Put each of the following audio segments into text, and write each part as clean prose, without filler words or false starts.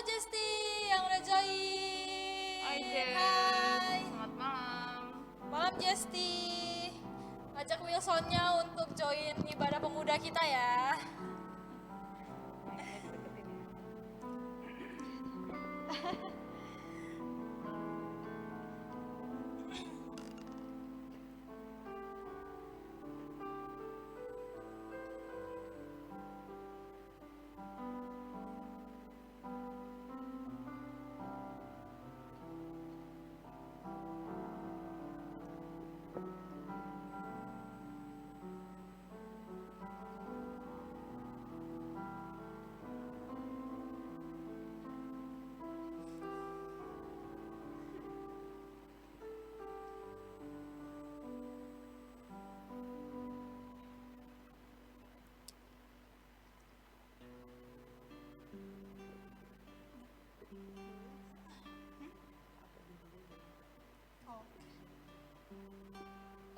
Jesti yang udah join. Hai Jess, Hai. selamat malam. Malam Jesti. Ajak Wilsonnya untuk join ibadah pemuda kita ya.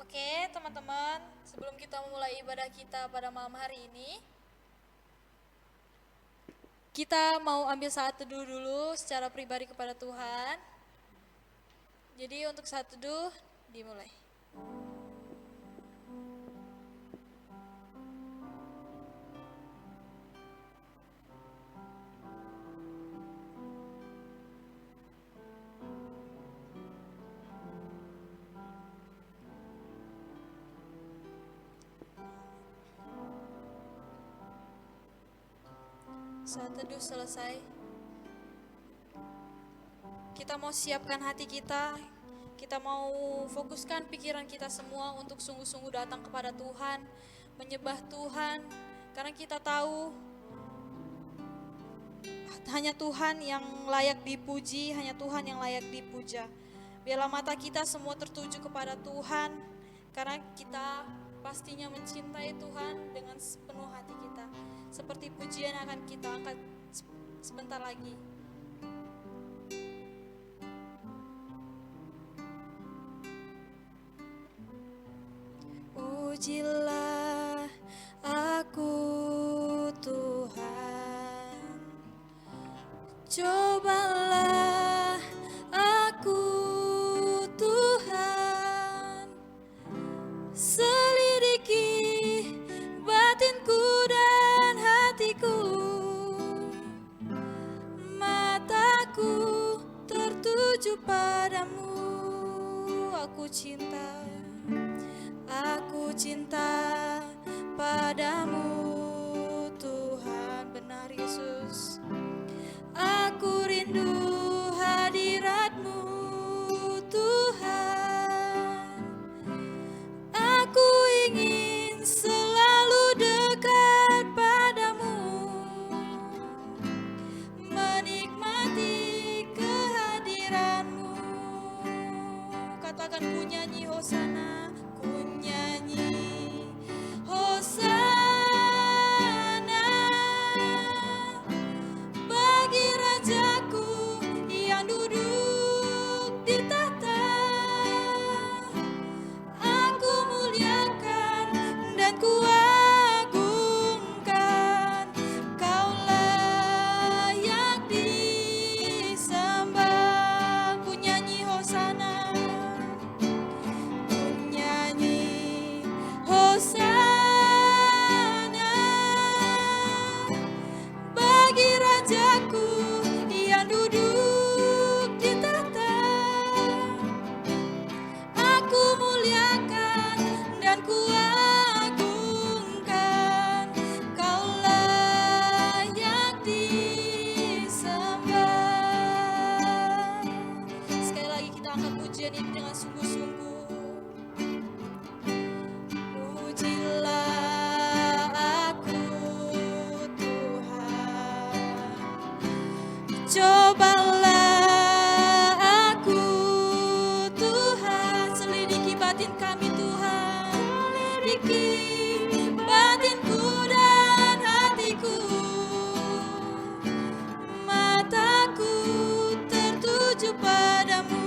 Oke teman-teman, sebelum kita memulai ibadah kita pada malam hari ini, kita mau ambil saat teduh dulu secara pribadi kepada Tuhan. Jadi untuk saat teduh dimulai. Saat teduh selesai, kita mau siapkan hati kita mau fokuskan pikiran kita semua untuk sungguh-sungguh datang kepada Tuhan, menyembah Tuhan, karena kita tahu hanya Tuhan yang layak dipuji, hanya Tuhan yang layak dipuja. Biarlah mata kita semua tertuju kepada Tuhan, karena kita pastinya mencintai Tuhan dengan sepenuh hati kita. Seperti pujian akan kita angkat sebentar lagi. Pujilah aku Tuhan, cobalah aku Tuhan, selidiki batinku dan hatiku, mataku tertuju padamu. Aku cinta padamu Tuhan. Benar Yesus, aku rindu hadirat-Mu Tuhan. Aku ingin selalu dekat padamu, menikmati kehadiran-Mu. Katakan ku nyanyi Hosana, ku nyanyi Hosana bagi Rajaku yang duduk di tahta. Aku muliakan dan ku agungkan, Kau layak disembah. Ku nyanyi Hosana, ku nyanyi Hosana bagi Rajaku yang duduk di tahta. Aku muliakan dan ku agungkan, Kau layak disembah. Sekali lagi kita angkat pujian ini dengan sungguh-sungguh. Pujilah aku Tuhan, cobalah aku Tuhan, selidiki batin kami Tuhan, selidiki batinku dan hatiku, mataku tertuju padamu.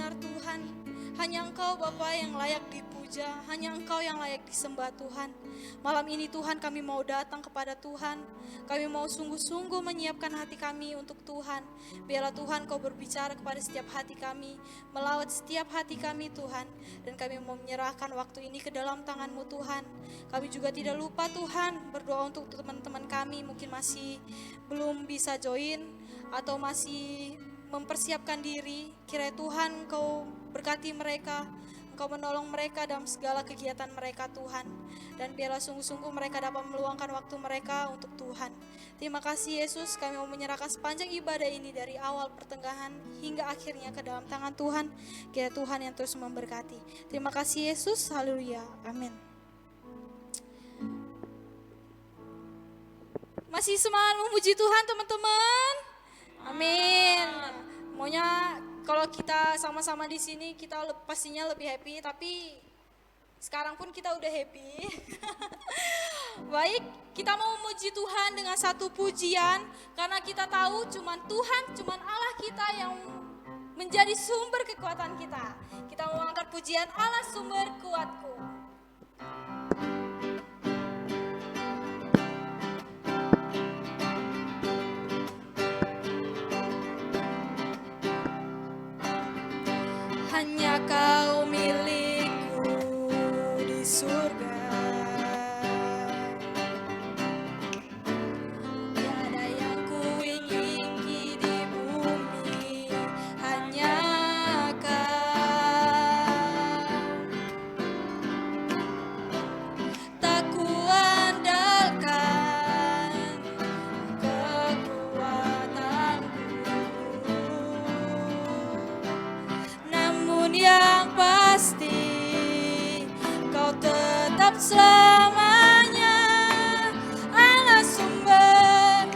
benar Tuhan. Hanya Engkau Bapa yang layak dipuja, hanya Engkau yang layak disembah Tuhan. Malam ini Tuhan kami mau datang kepada Tuhan. Kami mau sungguh-sungguh menyiapkan hati kami untuk Tuhan. Biarlah Tuhan Kau berbicara kepada setiap hati kami, melawat setiap hati kami Tuhan. Dan kami mau menyerahkan waktu ini ke dalam tangan-Mu Tuhan. Kami juga tidak lupa Tuhan berdoa untuk teman-teman kami mungkin masih belum bisa join atau masih mempersiapkan diri. Kiranya Tuhan Kau berkati mereka, Engkau menolong mereka dalam segala kegiatan mereka Tuhan. Dan biarlah sungguh-sungguh mereka dapat meluangkan waktu mereka untuk Tuhan. Terima kasih Yesus, kami mau menyerahkan sepanjang ibadah ini dari awal pertengahan hingga akhirnya ke dalam tangan Tuhan. Kiranya Tuhan yang terus memberkati. Terima kasih Yesus, haleluya, amin. Masih semangat memuji Tuhan teman-teman? Amin. Maunya kalau kita sama-sama di sini kita pastinya lebih happy, tapi sekarang pun kita udah happy. Baik, kita mau memuji Tuhan dengan satu pujian karena kita tahu cuman Tuhan, cuman Allah kita yang menjadi sumber kekuatan kita. Kita mau angkat pujian Allah sumber kuatku. Hanya Kau milikku di surga, tiada yang kuingini di bumi, hanya Kau. Tak kuandalkan kekuatanku, namun yang pasti Kau tetap selamanya Allah sumber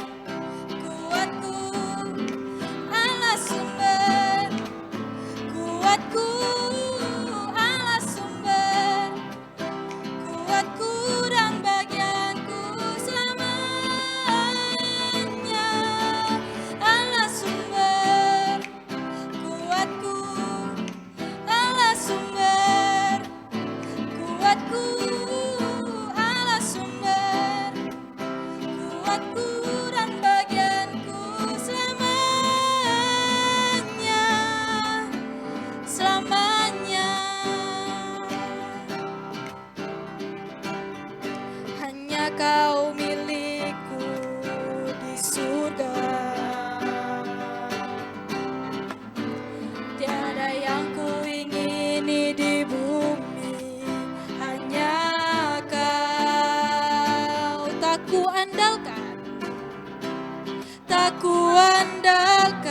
kuatku, Allah sumber kuatku, Allah sumber kuatku dan bagianku selamanya. Allah sumber kuatku, Allah sumber kuatku, Allah sumber kuatku dan bagianku selamanya, selamanya. Hanya Kau milikku di surga, tiada yang kuingini di bumi, hanya Kau. Tak kuandalkan, tak kuandalkan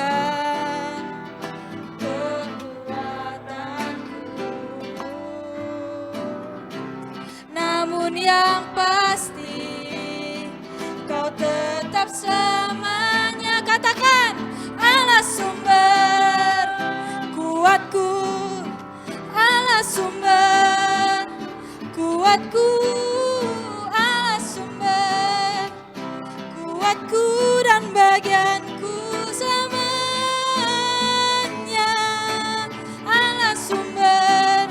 kekuatanku, namun yang pasti Kau tetap selamanya. Katakan, Allah sumber kuatku, Allah sumber kuatku, Allah sumber kuatku dan bagianku selamanya. Allah sumber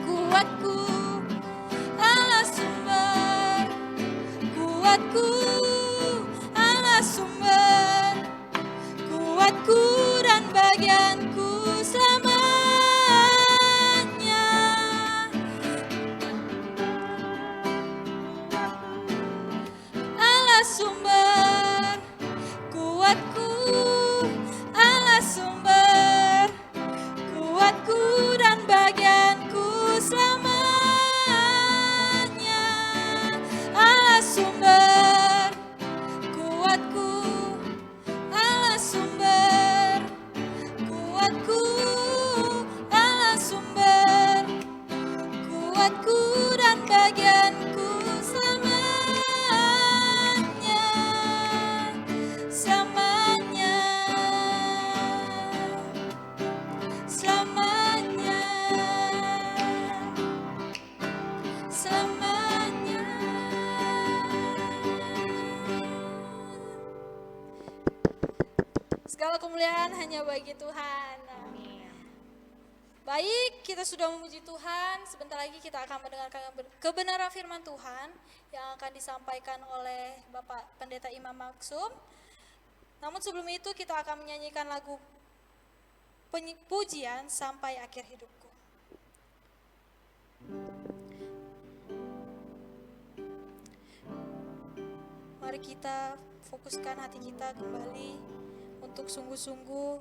kuatku, Allah sumber kuatku, Allah sumber kuatku dan bagianku selamanya. Allah sumber kuatku, Allah sumber kuatku dan bagianku selamanya. Allah sumber kuatku, Allah sumber kuatku, Allah sumber kuatku dan bagianku selamanya, selamanya, selamanya, selamanya. Segala kemuliaan hanya bagi Tuhan. Baik, kita sudah memuji Tuhan. Sebentar lagi kita akan mendengarkan kebenaran firman Tuhan yang akan disampaikan oleh Bapak Pendeta Imam Maksum. Namun sebelum itu kita akan menyanyikan lagu pujian Sampai Akhir Hidupku. Mari kita fokuskan hati kita kembali untuk sungguh-sungguh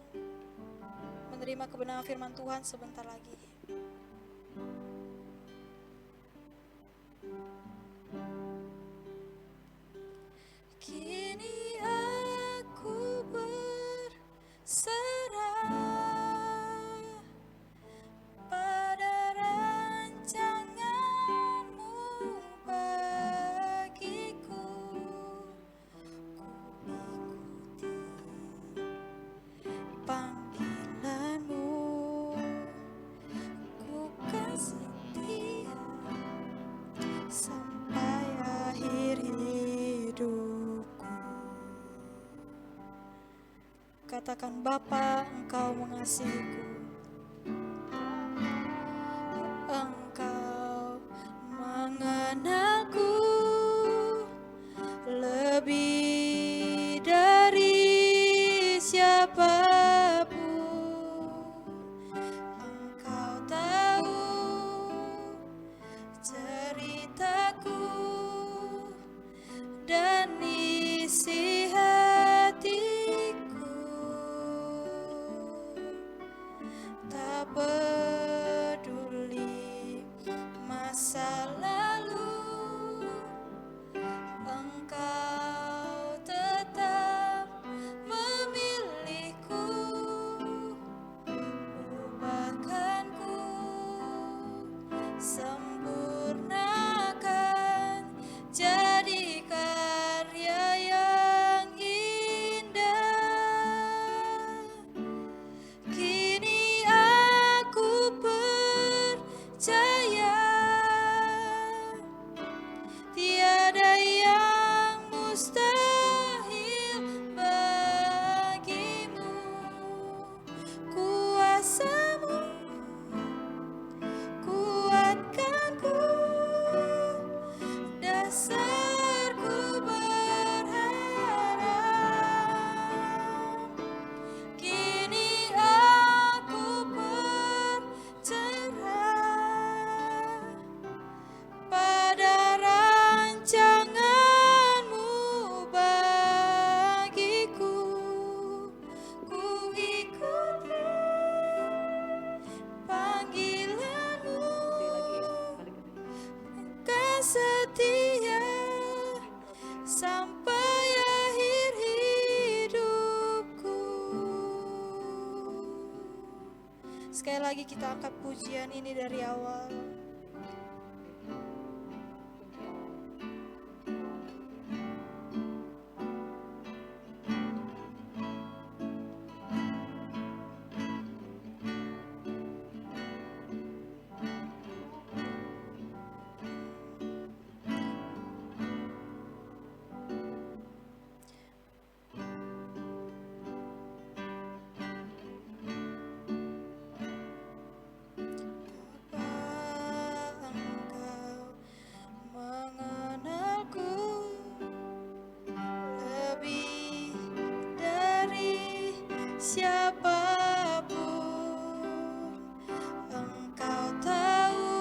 menerima kebenaran firman Tuhan sebentar lagi. Kini aku berserah pada rancangan-Mu bagiku. Ku ikuti panggilan-Mu, ku kan setia sampai akhir hidupku. Katakan, Bapa, Engkau mengasihiku. Engkau mengenalku lebih dari siapapun. Engkau tahu ceritaku dan isi hatiku. Tak peduli masa lalu, Engkau tetap memilihku. Ubahkanku, sempurnakan jadi karya yang indah. Kini aku percaya tiada yang mustahil bagimu. Kuasa-Mu kuatkanku, dasarku berharap. Kini aku berserah pada rancangan-Mu bagiku. Ku ikuti panggilan-Mu, kan setia sampai akhir hidupku. Sekali lagi kita angkat pujian ini dari awal. Siapapun, Engkau tahu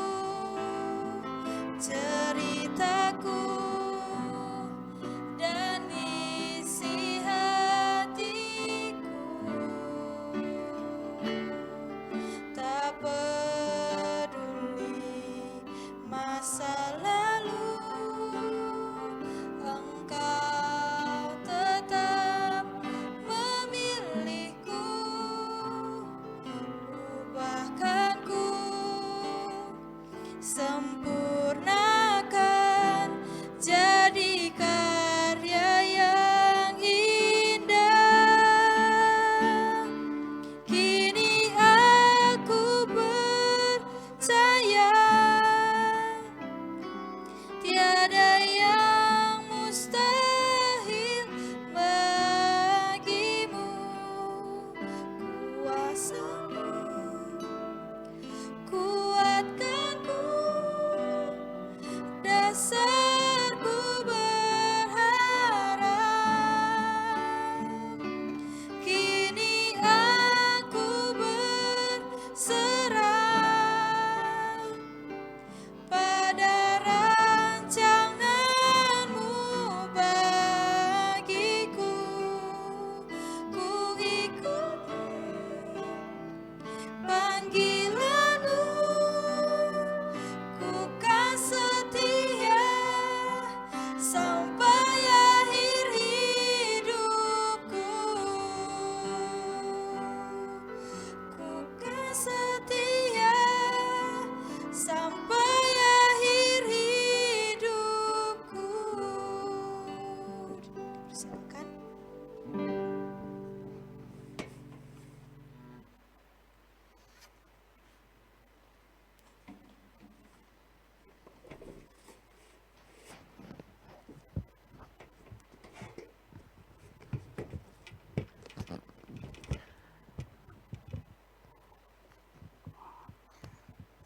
ceritaku dan isi hatiku. Tak peduli masa lalu, Engkau tetap memilihku. Ubahkanku, sempurnakan jadi karya yang indah. Kini aku percaya tiada yang mustahil bagimu. Kuasa-Mu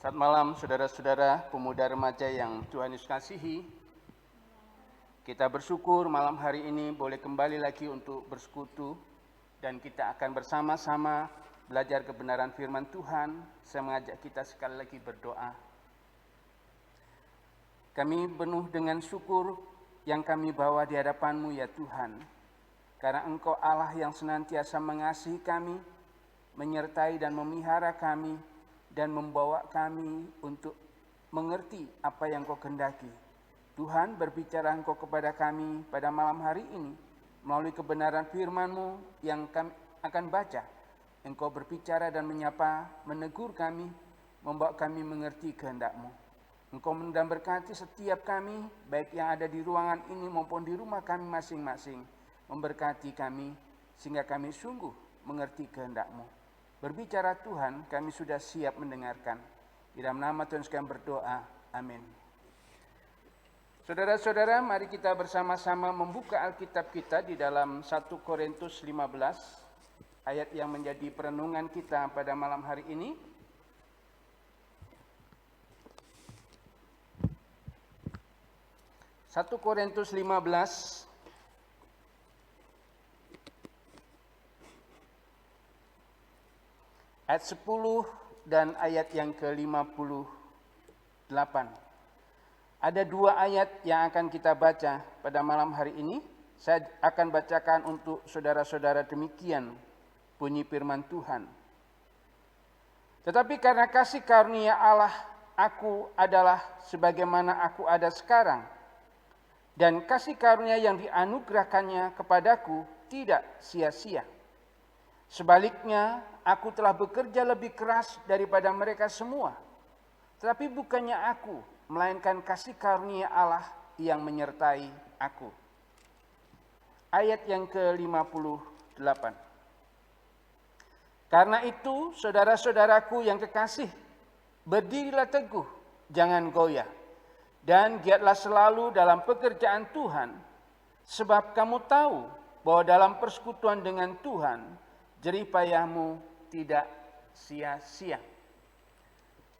Selamat malam saudara-saudara pemuda remaja yang Tuhan Yesus kasihi. Kita bersyukur malam hari ini boleh kembali lagi untuk bersekutu dan kita akan bersama-sama belajar kebenaran firman Tuhan. Saya mengajak kita sekali lagi berdoa. Kami penuh dengan syukur yang kami bawa di hadapan-Mu ya Tuhan. Karena Engkau Allah yang senantiasa mengasihi kami, menyertai dan memelihara kami, dan membawa kami untuk mengerti apa yang Kau kehendaki. Tuhan, berbicara Engkau kepada kami pada malam hari ini melalui kebenaran firman-Mu yang kami akan baca. Engkau berbicara dan menyapa, menegur kami, membawa kami mengerti kehendak-Mu. Engkau dan berkati setiap kami, baik yang ada di ruangan ini maupun di rumah kami masing-masing. Memberkati kami sehingga kami sungguh mengerti kehendak-Mu. Berbicara Tuhan, kami sudah siap mendengarkan. Di dalam nama Tuhan sekalian berdoa. Amin. Saudara-saudara, mari kita bersama-sama membuka Alkitab kita di dalam 1 Korintus 15, ayat yang menjadi perenungan kita pada malam hari ini. Satu Korintus 15 ayat 10 dan ayat yang ke-58. Ada dua ayat yang akan kita baca pada malam hari ini. Saya akan bacakan untuk saudara-saudara demikian bunyi firman Tuhan. Tetapi karena kasih karunia Allah, aku adalah sebagaimana aku ada sekarang. Dan kasih karunia yang dianugerahkannya kepadaku tidak sia-sia. Sebaliknya, aku telah bekerja lebih keras daripada mereka semua. Tetapi bukannya aku, melainkan kasih karunia Allah yang menyertai aku. Ayat yang ke-58. Karena itu, saudara-saudaraku yang kekasih, berdirilah teguh, jangan goyah. Dan giatlah selalu dalam pekerjaan Tuhan, sebab kamu tahu bahwa dalam persekutuan dengan Tuhan, jerih payahmu tidak sia-sia.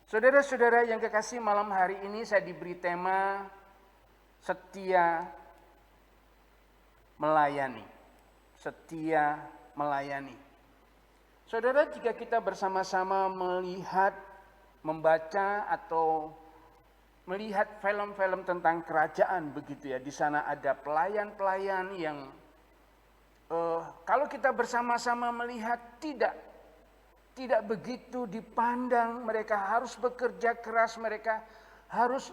Saudara-saudara yang kekasih, malam hari ini saya diberi tema setia melayani. Setia melayani. Saudara, jika kita bersama-sama melihat, membaca atau melihat film-film tentang kerajaan begitu ya, di sana ada pelayan-pelayan yang kalau kita bersama-sama melihat tidak begitu dipandang, mereka harus bekerja keras, mereka harus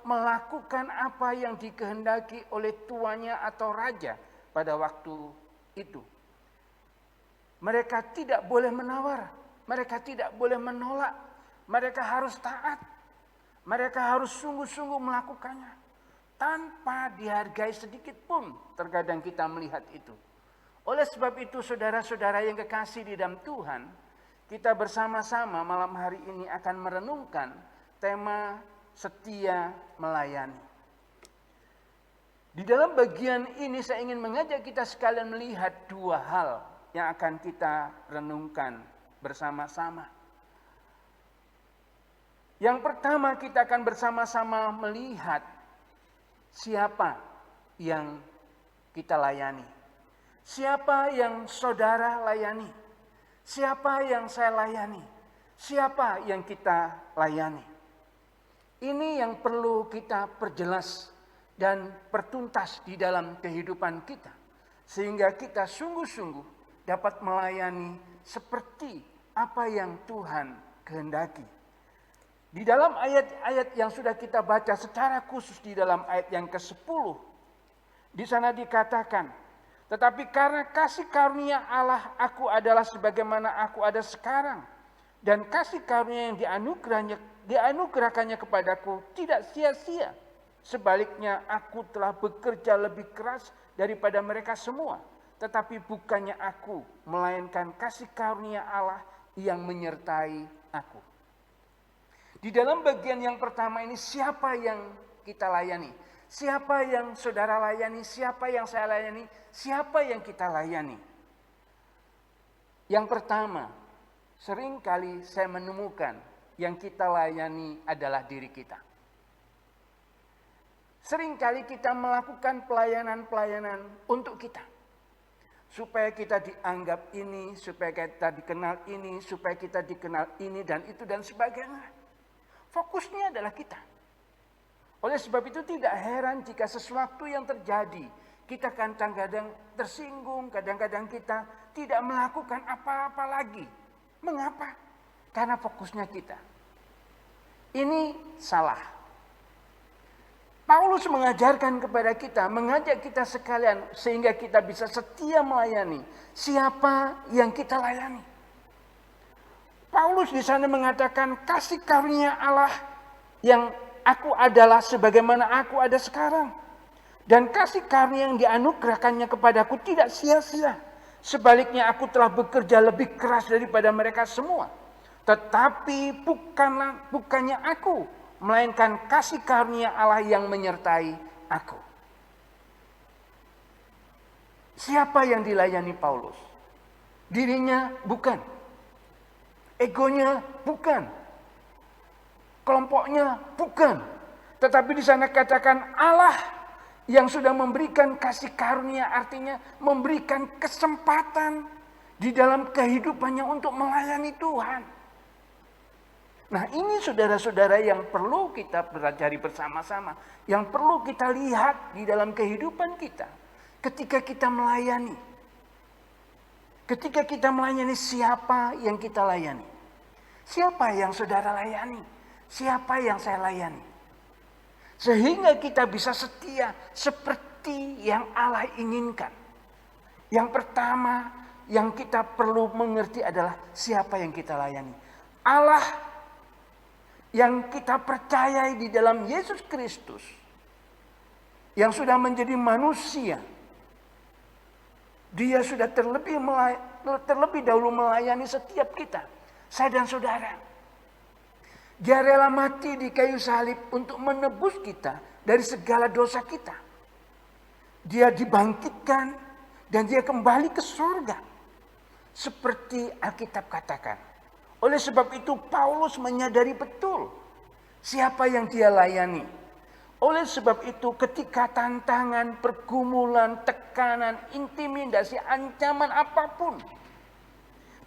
melakukan apa yang dikehendaki oleh tuannya atau raja pada waktu itu. Mereka tidak boleh menawar, mereka tidak boleh menolak, mereka harus taat, mereka harus sungguh-sungguh melakukannya tanpa dihargai sedikit pun. Terkadang kita melihat itu. Oleh sebab itu, saudara-saudara yang kekasih di dalam Tuhan, kita bersama-sama malam hari ini akan merenungkan tema setia melayani. Di dalam bagian ini saya ingin mengajak kita sekalian melihat dua hal yang akan kita renungkan bersama-sama. Yang pertama, kita akan bersama-sama melihat siapa yang kita layani. Siapa yang saudara layani? Siapa yang saya layani? Siapa yang kita layani? Ini yang perlu kita perjelas dan pertuntas di dalam kehidupan kita. Sehingga kita sungguh-sungguh dapat melayani seperti apa yang Tuhan kehendaki. Di dalam ayat-ayat yang sudah kita baca secara khusus di dalam ayat yang ke-10. Di sana dikatakan, tetapi karena kasih karunia Allah, aku adalah sebagaimana aku ada sekarang. Dan kasih karunia yang dianugerahkannya kepadaku tidak sia-sia. Sebaliknya, aku telah bekerja lebih keras daripada mereka semua. Tetapi bukannya aku, melainkan kasih karunia Allah yang menyertai aku. Di dalam bagian yang pertama ini, siapa yang kita layani? Siapa yang saudara layani? Siapa yang saya layani? Siapa yang kita layani? Yang pertama, seringkali saya menemukan yang kita layani adalah diri kita. Seringkali kita melakukan pelayanan-pelayanan untuk kita. Supaya kita dianggap ini, supaya kita dikenal ini, supaya kita dikenal ini dan itu dan sebagainya. Fokusnya adalah kita. Oleh sebab itu tidak heran jika sesuatu yang terjadi, kita kadang-kadang tersinggung, kadang-kadang kita tidak melakukan apa-apa lagi. Mengapa? Karena fokusnya kita. Ini salah. Paulus mengajarkan kepada kita, mengajak kita sekalian sehingga kita bisa setia melayani siapa yang kita layani. Paulus di sana mengatakan kasih karunia Allah yang aku adalah sebagaimana aku ada sekarang. Dan kasih karunia yang dianugerahkannya kepadaku tidak sia-sia. Sebaliknya aku telah bekerja lebih keras daripada mereka semua. Tetapi bukannya aku, melainkan kasih karunia Allah yang menyertai aku. Siapa yang dilayani Paulus? Dirinya bukan. Egonya bukan. Kelompoknya bukan. Tetapi di sana katakan Allah yang sudah memberikan kasih karunia, artinya memberikan kesempatan di dalam kehidupannya untuk melayani Tuhan. Nah, ini saudara-saudara yang perlu kita pelajari bersama-sama, yang perlu kita lihat di dalam kehidupan kita ketika kita melayani. Ketika kita melayani, siapa yang kita layani? Siapa yang saudara layani? Siapa yang saya layani? Sehingga kita bisa setia seperti yang Allah inginkan. Yang pertama yang kita perlu mengerti adalah siapa yang kita layani. Allah yang kita percayai di dalam Yesus Kristus. Yang sudah menjadi manusia. Dia sudah terlebih dahulu melayani setiap kita. Saya dan saudara. Dia rela mati di kayu salib untuk menebus kita dari segala dosa kita. Dia dibangkitkan dan dia kembali ke surga. Seperti Alkitab katakan. Oleh sebab itu Paulus menyadari betul siapa yang dia layani. Oleh sebab itu ketika tantangan, pergumulan, tekanan, intimidasi, ancaman apapun,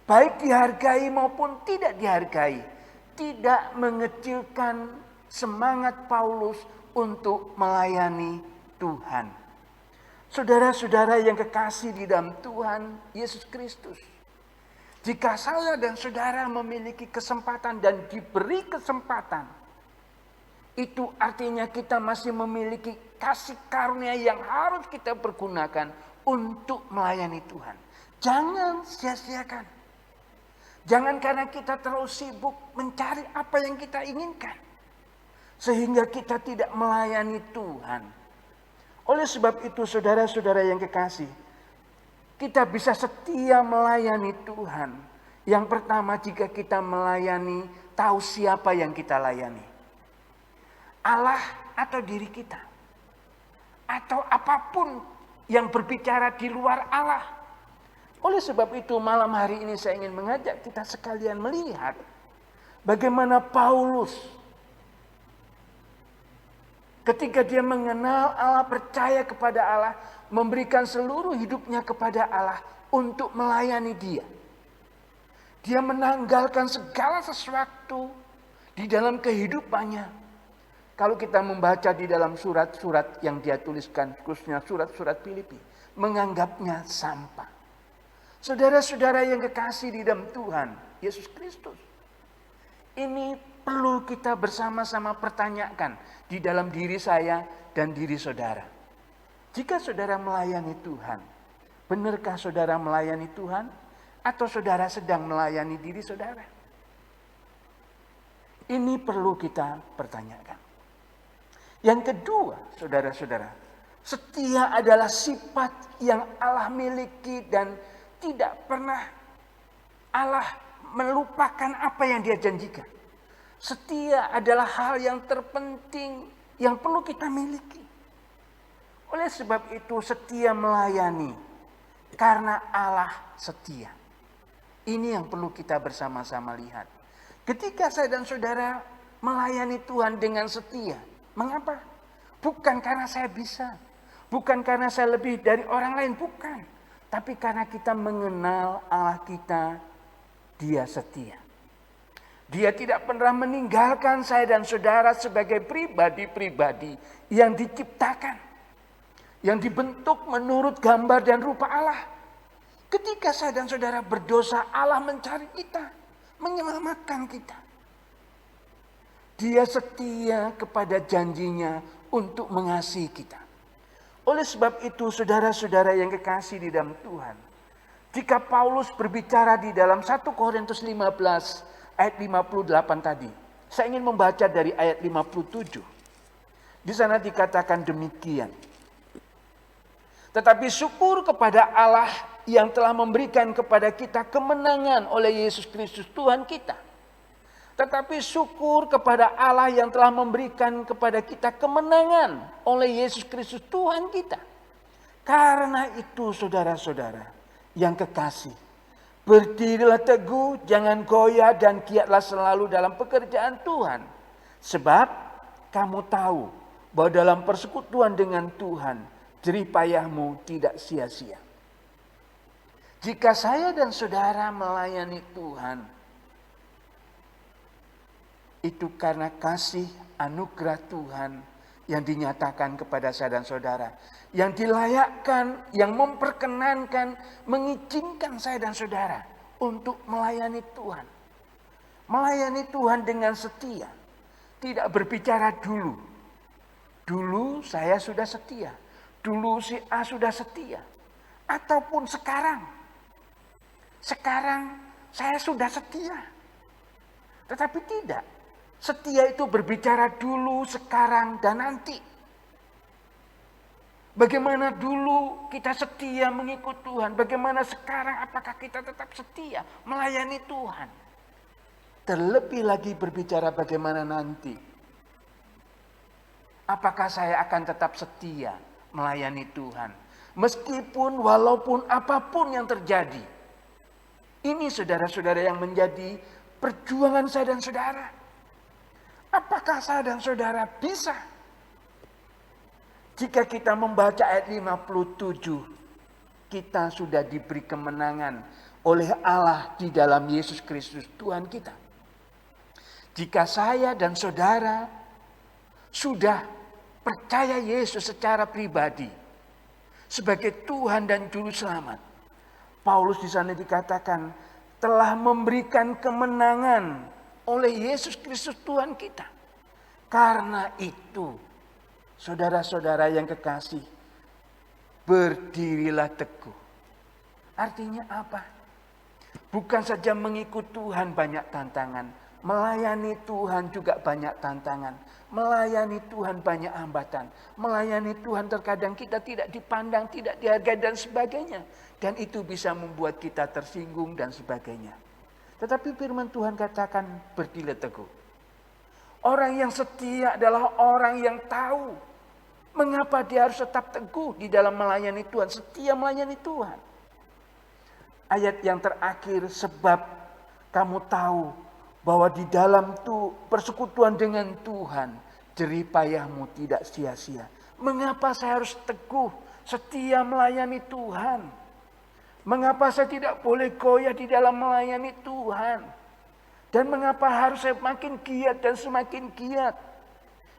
baik dihargai maupun tidak dihargai, tidak mengecilkan semangat Paulus untuk melayani Tuhan. Saudara-saudara yang kekasih di dalam Tuhan Yesus Kristus. Jika saya dan saudara memiliki kesempatan dan diberi kesempatan, itu artinya kita masih memiliki kasih karunia yang harus kita pergunakan untuk melayani Tuhan. Jangan sia-siakan. Jangan karena kita terlalu sibuk mencari apa yang kita inginkan. Sehingga kita tidak melayani Tuhan. Oleh sebab itu saudara-saudara yang kekasih. Kita bisa setia melayani Tuhan. Yang pertama jika kita melayani, tahu siapa yang kita layani. Allah atau diri kita. Atau apapun yang berbicara di luar Allah. Oleh sebab itu malam hari ini saya ingin mengajak kita sekalian melihat bagaimana Paulus ketika dia mengenal Allah, percaya kepada Allah, memberikan seluruh hidupnya kepada Allah untuk melayani dia. Dia menanggalkan segala sesuatu di dalam kehidupannya. Kalau kita membaca di dalam surat-surat yang dia tuliskan, khususnya surat-surat Filipi, menganggapnya sampah. Saudara-saudara yang kekasih di dalam Tuhan Yesus Kristus. Ini perlu kita bersama-sama pertanyakan di dalam diri saya dan diri saudara. Jika saudara melayani Tuhan, benarkah saudara melayani Tuhan? Atau saudara sedang melayani diri saudara? Ini perlu kita pertanyakan. Yang kedua, saudara-saudara, setia adalah sifat yang Allah miliki dan tidak pernah Allah melupakan apa yang dia janjikan. Setia adalah hal yang terpenting yang perlu kita miliki. Oleh sebab itu setia melayani karena Allah setia. Ini yang perlu kita bersama-sama lihat. Ketika saya dan saudara melayani Tuhan dengan setia. Mengapa? Bukan karena saya bisa. Bukan karena saya lebih dari orang lain, bukan. Tapi karena kita mengenal Allah kita, Dia setia. Dia tidak pernah meninggalkan saya dan saudara sebagai pribadi-pribadi yang diciptakan. Yang dibentuk menurut gambar dan rupa Allah. Ketika saya dan saudara berdosa, Allah mencari kita, menyelamatkan kita. Dia setia kepada janjinya untuk mengasihi kita. Oleh sebab itu, saudara-saudara yang kekasih di dalam Tuhan, jika Paulus berbicara di dalam 1 Korintus 15 ayat 58 tadi, saya ingin membaca dari ayat 57. Di sana dikatakan demikian. Tetapi syukur kepada Allah yang telah memberikan kepada kita kemenangan oleh Yesus Kristus Tuhan kita. Tetapi syukur kepada Allah yang telah memberikan kepada kita kemenangan oleh Yesus Kristus Tuhan kita. Karena itu saudara-saudara yang kekasih, berdirilah teguh, jangan goyah dan giatlah selalu dalam pekerjaan Tuhan. Sebab kamu tahu bahwa dalam persekutuan dengan Tuhan, jerih payahmu tidak sia-sia. Jika saya dan saudara melayani Tuhan, itu karena kasih anugerah Tuhan yang dinyatakan kepada saya dan saudara. Yang dilayakkan, yang memperkenankan, mengizinkan saya dan saudara untuk melayani Tuhan. Melayani Tuhan dengan setia. Tidak berbicara dulu. Dulu saya sudah setia. Dulu si A sudah setia. Ataupun sekarang. Sekarang saya sudah setia. Tetapi tidak. Setia itu berbicara dulu, sekarang, dan nanti. Bagaimana dulu kita setia mengikut Tuhan. Bagaimana sekarang apakah kita tetap setia melayani Tuhan. Terlebih lagi berbicara bagaimana nanti. Apakah saya akan tetap setia melayani Tuhan. Meskipun walaupun apapun yang terjadi. Ini saudara-saudara yang menjadi perjuangan saya dan saudara. Apakah saya dan saudara bisa? Jika kita membaca ayat 57, kita sudah diberi kemenangan oleh Allah di dalam Yesus Kristus Tuhan kita. Jika saya dan saudara sudah percaya Yesus secara pribadi sebagai Tuhan dan Juru Selamat, Paulus di sana dikatakan telah memberikan kemenangan oleh Yesus Kristus Tuhan kita. Karena itu, saudara-saudara yang kekasih, berdirilah teguh. Artinya apa? Bukan saja mengikut Tuhan banyak tantangan, melayani Tuhan juga banyak tantangan, melayani Tuhan banyak hambatan, melayani Tuhan terkadang kita tidak dipandang, tidak dihargai dan sebagainya. Dan itu bisa membuat kita tersinggung dan sebagainya. Tetapi firman Tuhan katakan berdirilah teguh. Orang yang setia adalah orang yang tahu mengapa dia harus tetap teguh di dalam melayani Tuhan, setia melayani Tuhan. Ayat yang terakhir, sebab kamu tahu bahwa di dalam persekutuan dengan Tuhan, jerih payahmu tidak sia-sia. Mengapa saya harus teguh, setia melayani Tuhan? Mengapa saya tidak boleh goyah di dalam melayani Tuhan? Dan mengapa harus saya makin giat dan semakin giat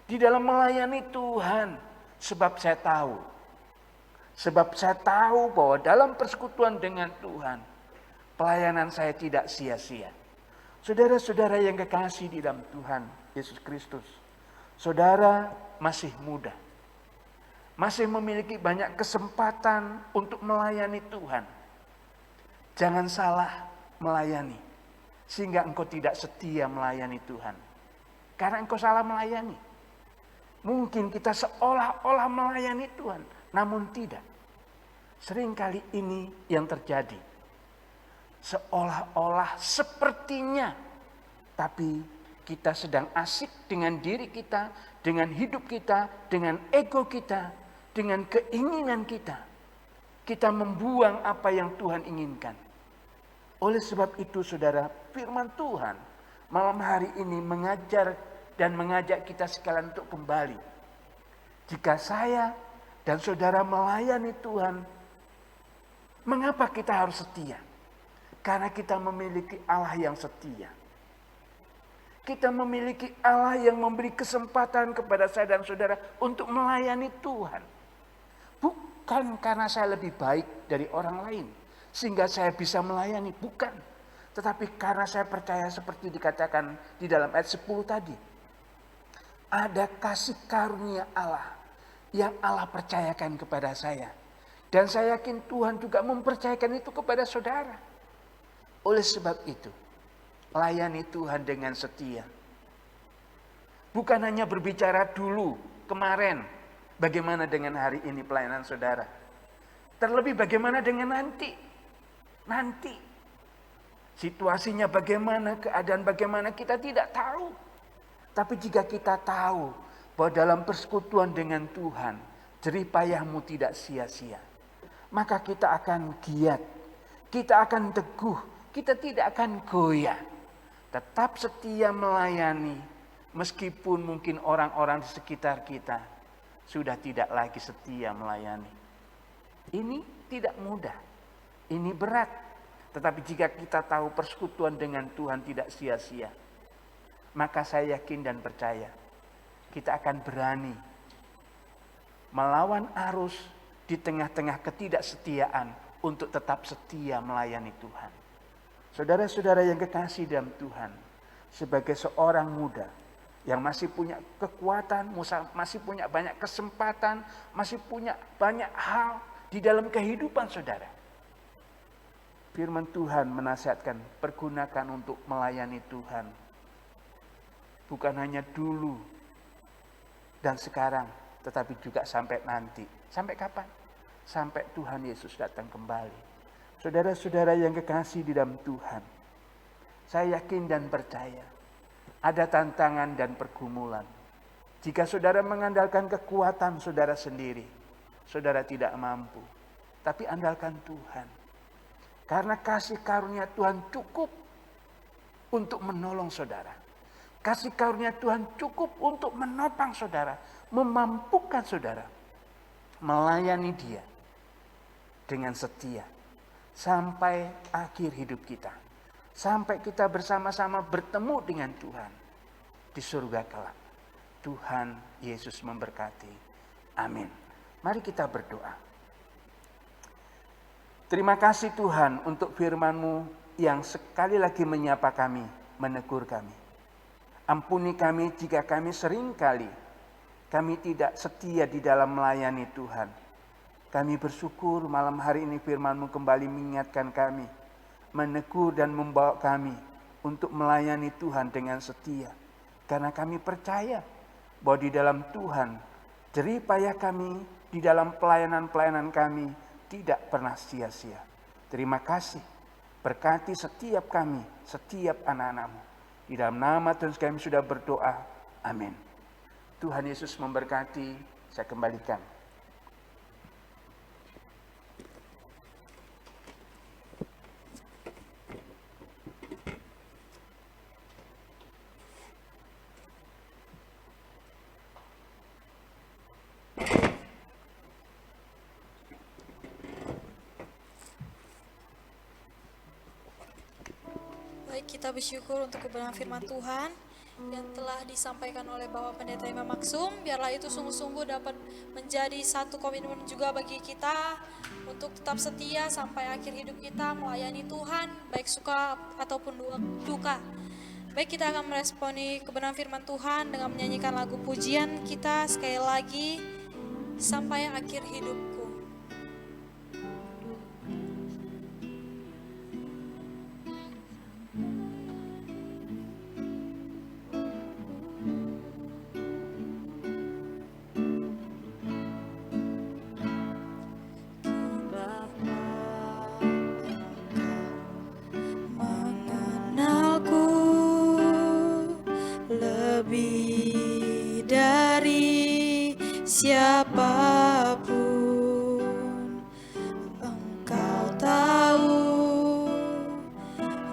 di dalam melayani Tuhan? Sebab saya tahu. Sebab saya tahu bahwa dalam persekutuan dengan Tuhan, pelayanan saya tidak sia-sia. Saudara-saudara yang kekasih di dalam Tuhan Yesus Kristus, saudara masih muda. Masih memiliki banyak kesempatan untuk melayani Tuhan. Jangan salah melayani, sehingga engkau tidak setia melayani Tuhan. Karena engkau salah melayani. Mungkin kita seolah-olah melayani Tuhan, namun tidak. Seringkali ini yang terjadi. Seolah-olah sepertinya, tapi kita sedang asik dengan diri kita, dengan hidup kita, dengan ego kita, dengan keinginan kita. Kita membuang apa yang Tuhan inginkan. Oleh sebab itu saudara, firman Tuhan malam hari ini mengajar dan mengajak kita sekalian untuk kembali. Jika saya dan saudara melayani Tuhan, mengapa kita harus setia? Karena kita memiliki Allah yang setia. Kita memiliki Allah yang memberi kesempatan kepada saya dan saudara untuk melayani Tuhan. Bukan karena saya lebih baik dari orang lain, sehingga saya bisa melayani. Bukan. Tetapi karena saya percaya seperti dikatakan di dalam ayat 10 tadi. Ada kasih karunia Allah yang Allah percayakan kepada saya. Dan saya yakin Tuhan juga mempercayakan itu kepada saudara. Oleh sebab itu, layani Tuhan dengan setia. Bukan hanya berbicara dulu, kemarin, bagaimana dengan hari ini pelayanan saudara. Terlebih bagaimana dengan nanti. Nanti. Situasinya bagaimana, keadaan bagaimana kita tidak tahu. Tapi jika kita tahu bahwa dalam persekutuan dengan Tuhan, jerih payahmu tidak sia-sia. Maka kita akan giat, kita akan teguh, kita tidak akan goyah. Tetap setia melayani, meskipun mungkin orang-orang di sekitar kita sudah tidak lagi setia melayani. Ini tidak mudah, ini berat. Tetapi jika kita tahu persekutuan dengan Tuhan tidak sia-sia, maka saya yakin dan percaya kita akan berani melawan arus di tengah-tengah ketidaksetiaan untuk tetap setia melayani Tuhan. Saudara-saudara yang kekasih dalam Tuhan, sebagai seorang muda yang masih punya kekuatan, masih punya banyak kesempatan, masih punya banyak hal di dalam kehidupan saudara. Firman Tuhan menasihatkan, pergunakan untuk melayani Tuhan. Bukan hanya dulu dan sekarang, tetapi juga sampai nanti. Sampai kapan? Sampai Tuhan Yesus datang kembali. Saudara-saudara yang kekasih di dalam Tuhan, saya yakin dan percaya ada tantangan dan pergumulan. Jika saudara mengandalkan kekuatan saudara sendiri, saudara tidak mampu. Tapi andalkan Tuhan. Karena kasih karunia Tuhan cukup untuk menolong saudara. Kasih karunia Tuhan cukup untuk menopang saudara, memampukan saudara melayani Dia dengan setia sampai akhir hidup kita. Sampai kita bersama-sama bertemu dengan Tuhan di surga kelak. Tuhan Yesus memberkati. Amin. Mari kita berdoa. Terima kasih Tuhan untuk firman-Mu yang sekali lagi menyapa kami, menegur kami. Ampuni kami jika kami seringkali kami tidak setia di dalam melayani Tuhan. Kami bersyukur malam hari ini firman-Mu kembali mengingatkan kami, menegur dan membawa kami untuk melayani Tuhan dengan setia. Karena kami percaya bahwa di dalam Tuhan, jerih payah kami di dalam pelayanan-pelayanan kami tidak pernah sia-sia. Terima kasih. Berkati setiap kami, setiap anak-anak-Mu. Di dalam nama Tuhan kami sudah berdoa. Amin. Tuhan Yesus memberkati. Saya kembalikan. Kita bersyukur untuk kebenaran firman Tuhan yang telah disampaikan oleh Bapak Pendeta Imam Maksum. Biarlah itu sungguh-sungguh dapat menjadi satu komitmen juga bagi kita untuk tetap setia sampai akhir hidup kita melayani Tuhan, baik suka ataupun duka. Baik, kita akan meresponi kebenaran firman Tuhan dengan menyanyikan lagu pujian kita sekali lagi, sampai akhir hidupku. Lebih dari siapapun, Engkau tahu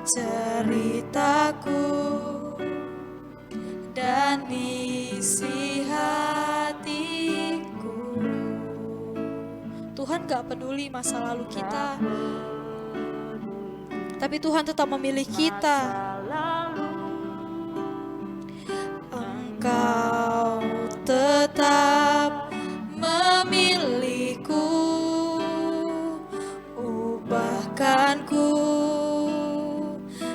ceritaku. dan isi hatiku. Tuhan gak peduli masa lalu kita, tapi Tuhan tetap memilih kita. Engkau tetap memilihku, ubahkanku,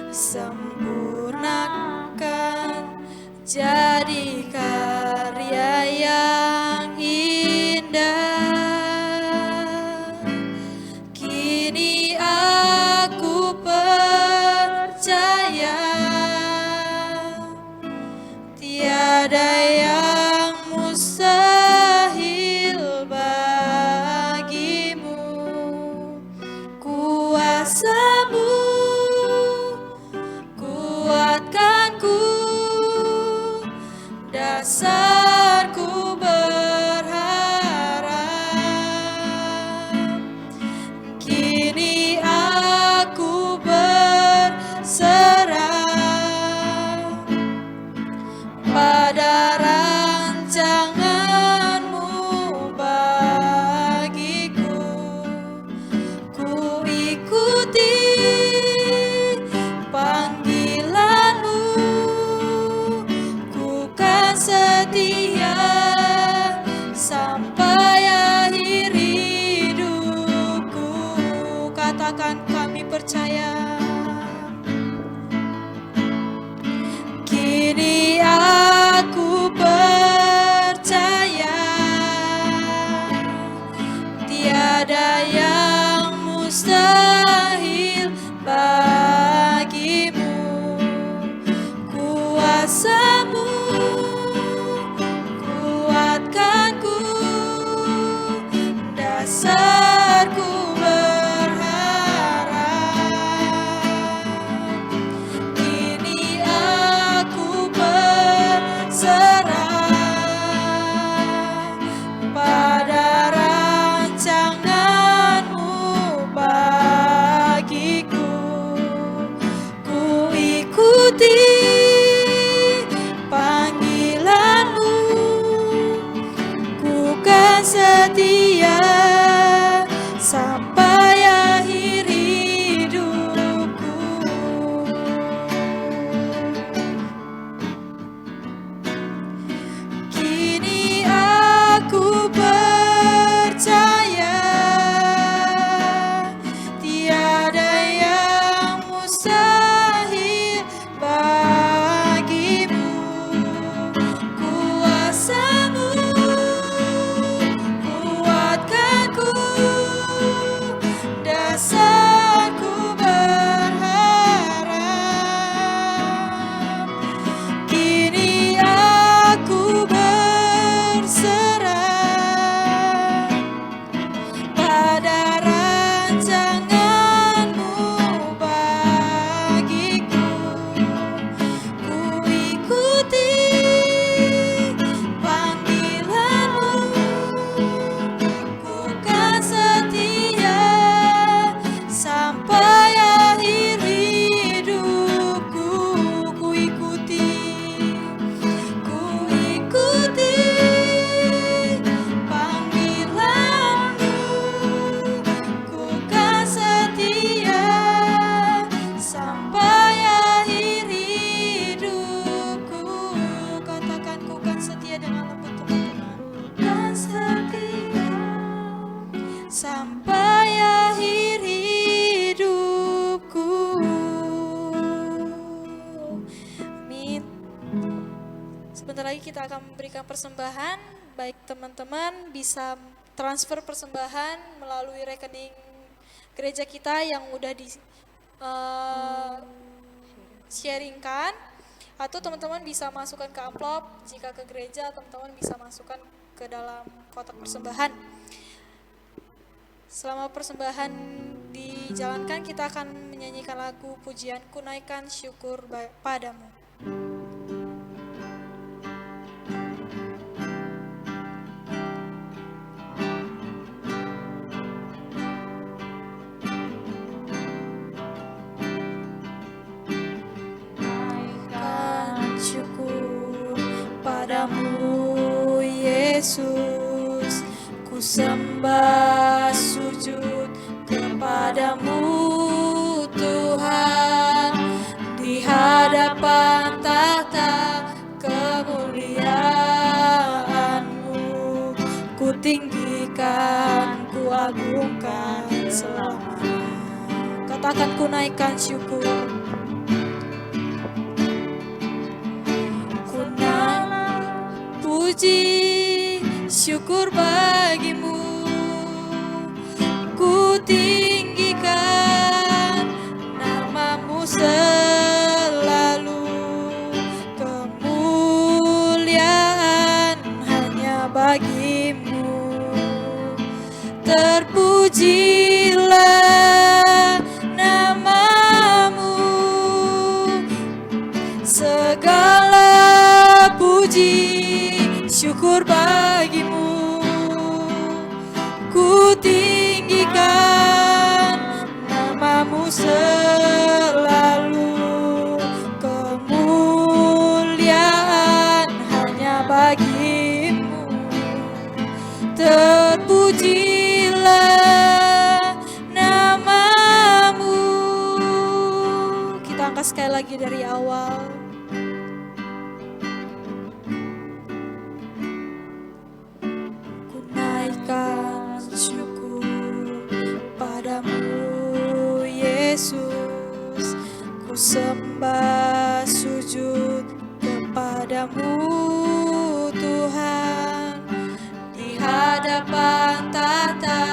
sempurnakan, jadi karya yang indah. Kini aku percaya tiada yang mustahil bagimu. Kuasa-Mu kuatkanku, dasarku berharap. Kini aku berserah pada rancangan-Mu bagiku. Ku ikuti panggilan-Mu, ku kan setia sampai akhir hidupku. Katakan kami percaya. Kini aku percaya tiada yang mustahil bagimu. Kuasa-Mu kuatkanku, dasarku berharap. Kini aku berserah pada rancangan-Mu bagiku. Ku ikuti panggilan-Mu, ku kan setia sampai akhir hidupku. Kini aku percaya tiada yang mustahil bagimu. Kuasa-Mu kuatkanku, dasarku berharap. Kini aku berserah pada rancangan-Mu bagiku. Ku ikuti panggilan-Mu, ku kan setia sampai akhir hidupku. Ku ikuti panggilan-Mu, ku kan setia sampai akhir hidupku. Katakan ku kan setia dengan lembut, teman-teman. Ku kan setia sampai akhir hidupku. Amin. Sebentar lagi kita akan memberikan persembahan. Baik teman-teman bisa transfer persembahan melalui rekening gereja kita yang udah di sharingkan, atau teman-teman bisa masukkan ke amplop. Jika ke gereja, teman-teman bisa masukkan ke dalam kotak persembahan. Selama persembahan dijalankan, kita akan menyanyikan lagu pujian Kunaikan Syukur Padamu. Naikkan syukur kepadamu Yesus, ku sembah sujud kepadamu Tuhan, di hadapan tahta kemuliaan-Mu, ku tinggikan, ku agungkan selamanya. Katakan, ku naikkan syukur. Ku naik puji syukur bagimu, ku tinggikan namamu selalu, kemuliaan hanya bagimu. Terpujilah namamu, segala puji syukur bagimu, ku tinggikan namamu selalu, kemuliaan hanya bagimu. Terpujilah namamu. Kita angkat sekali lagi dari awal. Ku naikkan syukur padamu Yesus, ku sembah sujud kepadamu Tuhan, di hadapan tahta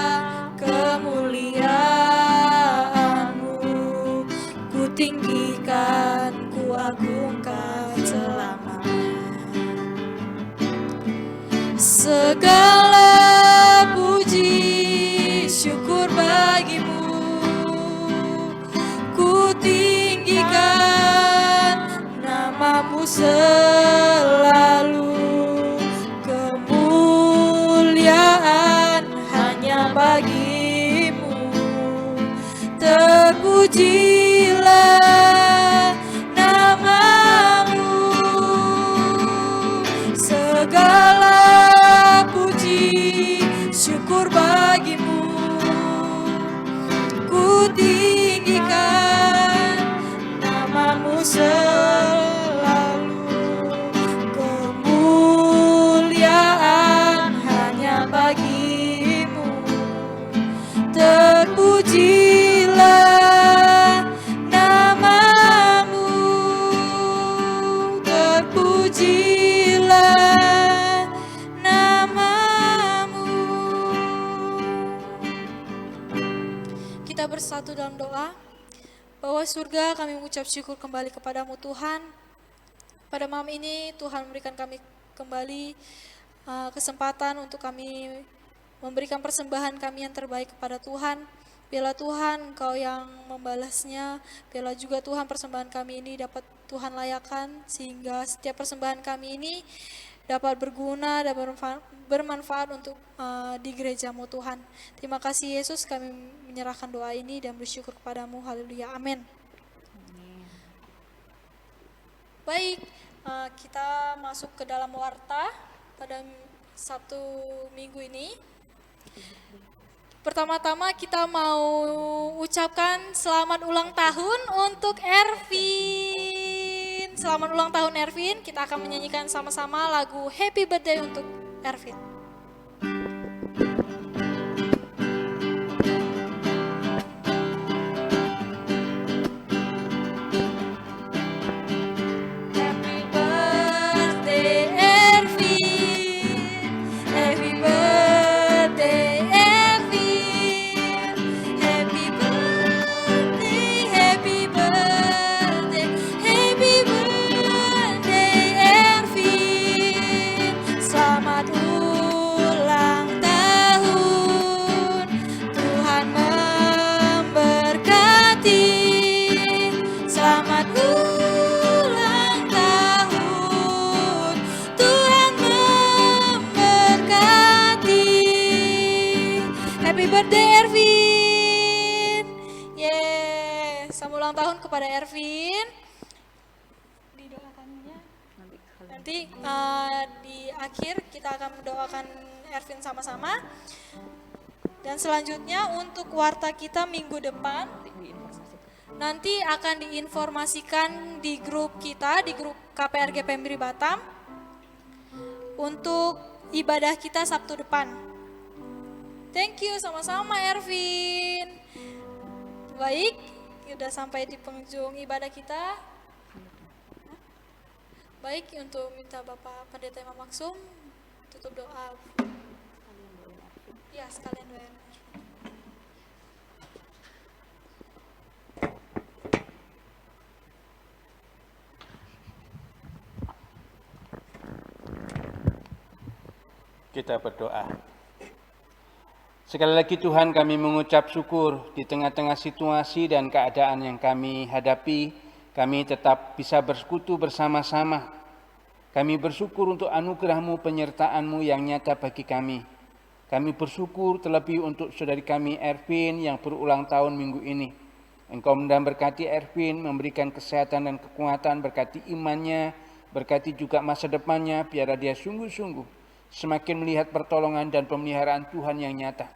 kemuliaan-Mu, ku tinggikan, ku agungkan selamanya. Segala puji syukur bagimu, ku tinggikan namamu selalu, kemuliaan hanya bagimu. Terpujilah namamu, segala puji syukur bagimu, ku tinggikan namamu selalu, kemuliaan hanya bagimu. Terpujilah namamu, terpujilah namamu. Kita bersatu dalam doa. Bapa surga, kami mengucap syukur kembali kepadamu Tuhan. Pada malam ini Tuhan memberikan kami kembali kesempatan untuk kami memberikan persembahan kami yang terbaik kepada Tuhan. Biarlah Tuhan Engkau yang membalasnya. Biarlah juga Tuhan persembahan kami ini dapat Tuhan layakan, sehingga setiap persembahan kami ini dapat berguna dan bermanfaat untuk di gereja-Mu Tuhan. Terima kasih Yesus, kami menyerahkan doa ini dan bersyukur kepadamu. Haleluya, amin. Baik, kita masuk ke dalam warta pada Sabtu Minggu ini. Pertama-tama kita mau ucapkan selamat ulang tahun untuk Ervin. Selamat ulang tahun Ervin. Kita akan menyanyikan sama-sama lagu Happy Birthday untuk Ervin. Selamat ulang Nanti di akhir kita akan mendoakan Ervin sama-sama. Dan selanjutnya untuk warta kita minggu depan nanti akan diinformasikan di grup kita, di grup KPRG Pemri Batam untuk ibadah kita Sabtu depan. Thank you sama-sama Ervin. Baik, sudah sampai di penghujung ibadah kita. Baik, untuk minta Bapak Pendeta Imam Maksum tutup doa. Ya, sekalian doain. Kita berdoa. Sekali lagi Tuhan, kami mengucap syukur di tengah-tengah situasi dan keadaan yang kami hadapi, kami tetap bisa bersekutu bersama-sama. Kami bersyukur untuk anugerah-Mu, penyertaan-Mu yang nyata bagi kami. Kami bersyukur terlebih untuk saudari kami Ervin yang berulang tahun minggu ini. Engkau memberkati Ervin, memberikan kesehatan dan kekuatan, berkati imannya, berkati juga masa depannya, biar dia sungguh-sungguh semakin melihat pertolongan dan pemeliharaan Tuhan yang nyata.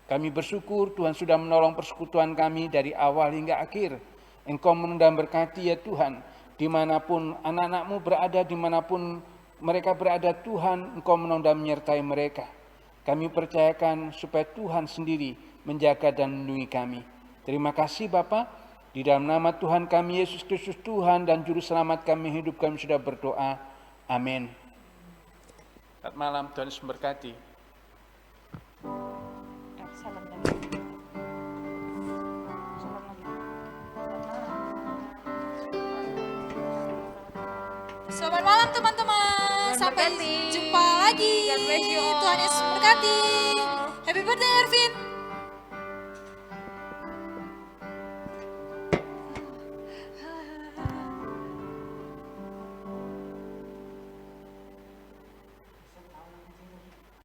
Kami bersyukur Tuhan sudah menolong persekutuan kami dari awal hingga akhir. Engkau menundang berkati ya Tuhan, dimanapun anak-anak-Mu berada, dimanapun mereka berada Tuhan, Engkau menundang menyertai mereka. Kami percayakan supaya Tuhan sendiri menjaga dan melindungi kami. Terima kasih Bapa, di dalam nama Tuhan kami Yesus Kristus Tuhan dan Juru Selamat kami hidup kami sudah berdoa. Amin. Selamat malam, Tuhan Yesus memberkati. Salam lagi. Salam lagi. Selamat malam teman-teman. Sampai berkati. jumpa lagi. God bless you all. Tuhan Yesus memberkati. Happy birthday Ervin.